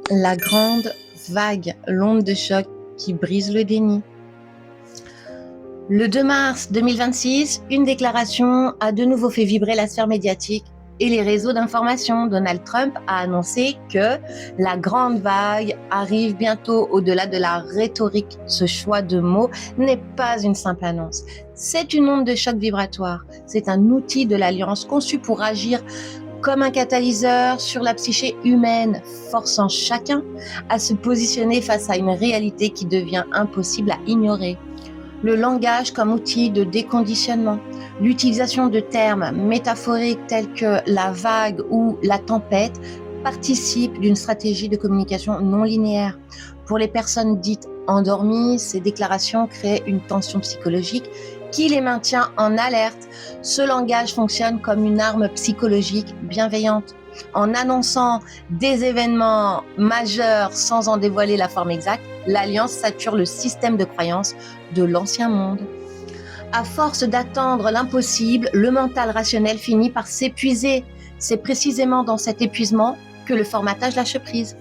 La grande vague, l'onde de choc qui brise le déni. Le 2 mars 2026, une déclaration a de nouveau fait vibrer la sphère médiatique et les réseaux d'information. Donald Trump a annoncé que la grande vague arrive bientôt. Au-delà de la rhétorique, ce choix de mots n'est pas une simple annonce. C'est une onde de choc vibratoire. C'est un outil de l'Alliance conçu pour agir comme un catalyseur sur la psyché humaine, forçant chacun à se positionner face à une réalité qui devient impossible à ignorer. Le langage comme outil de déconditionnement, l'utilisation de termes métaphoriques tels que la vague ou la tempête participe d'une stratégie de communication non linéaire. Pour les personnes dites endormies, ces déclarations créent une tension psychologique qui les maintient en alerte. Ce langage fonctionne comme une arme psychologique bienveillante. En annonçant des événements majeurs sans en dévoiler la forme exacte, l'Alliance sature le système de croyance de l'ancien monde. À force d'attendre l'impossible, le mental rationnel finit par s'épuiser. C'est précisément dans cet épuisement que le formatage lâche prise,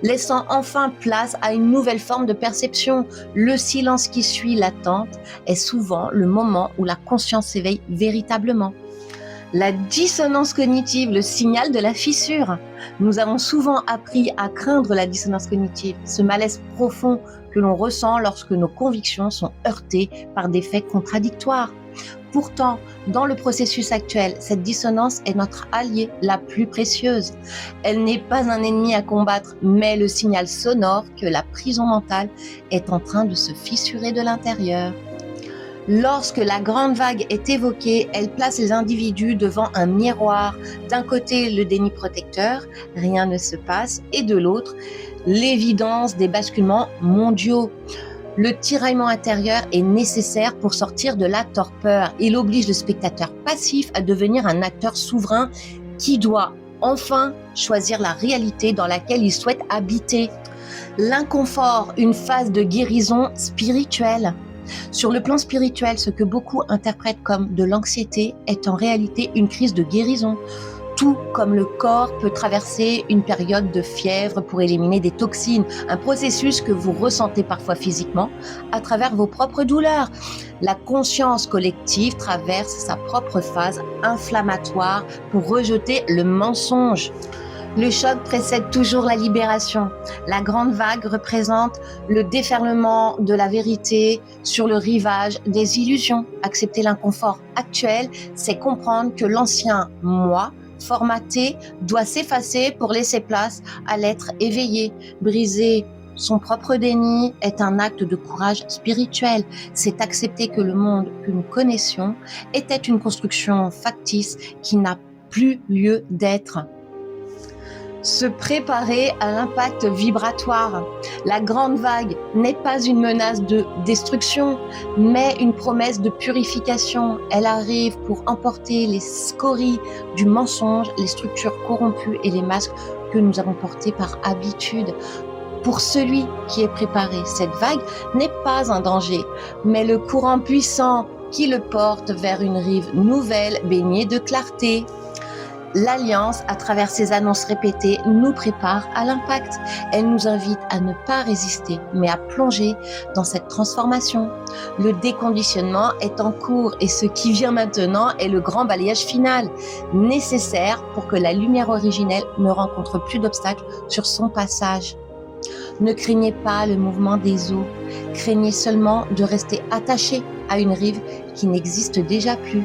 laissant enfin place à une nouvelle forme de perception. Le silence qui suit l'attente est souvent le moment où la conscience s'éveille véritablement. La dissonance cognitive, le signal de la fissure. Nous avons souvent appris à craindre la dissonance cognitive, ce malaise profond que l'on ressent lorsque nos convictions sont heurtées par des faits contradictoires. Pourtant, dans le processus actuel, cette dissonance est notre alliée la plus précieuse. Elle n'est pas un ennemi à combattre, mais le signal sonore que la prison mentale est en train de se fissurer de l'intérieur. Lorsque la grande vague est évoquée, elle place les individus devant un miroir. D'un côté, le déni protecteur, rien ne se passe, et de l'autre, l'évidence des basculements mondiaux. Le tiraillement intérieur est nécessaire pour sortir de la torpeur. Il oblige le spectateur passif à devenir un acteur souverain qui doit enfin choisir la réalité dans laquelle il souhaite habiter. L'inconfort, une phase de guérison spirituelle. Sur le plan spirituel, ce que beaucoup interprètent comme de l'anxiété est en réalité une crise de guérison. Tout comme le corps peut traverser une période de fièvre pour éliminer des toxines, un processus que vous ressentez parfois physiquement à travers vos propres douleurs. La conscience collective traverse sa propre phase inflammatoire pour rejeter le mensonge. Le choc précède toujours la libération. La grande vague représente le déferlement de la vérité sur le rivage des illusions. Accepter l'inconfort actuel, c'est comprendre que l'ancien moi formaté doit s'effacer pour laisser place à l'être éveillé. Briser son propre déni est un acte de courage spirituel. C'est accepter que le monde que nous connaissions était une construction factice qui n'a plus lieu d'être. Se préparer à l'impact vibratoire. La grande vague n'est pas une menace de destruction, mais une promesse de purification. Elle arrive pour emporter les scories du mensonge, les structures corrompues et les masques que nous avons portés par habitude. Pour celui qui est préparé, cette vague n'est pas un danger, mais le courant puissant qui le porte vers une rive nouvelle, baignée de clarté. L'Alliance, à travers ses annonces répétées, nous prépare à l'impact. Elle nous invite à ne pas résister, mais à plonger dans cette transformation. Le déconditionnement est en cours et ce qui vient maintenant est le grand balayage final, nécessaire pour que la lumière originelle ne rencontre plus d'obstacles sur son passage. Ne craignez pas le mouvement des eaux, craignez seulement de rester attaché à une rive qui n'existe déjà plus.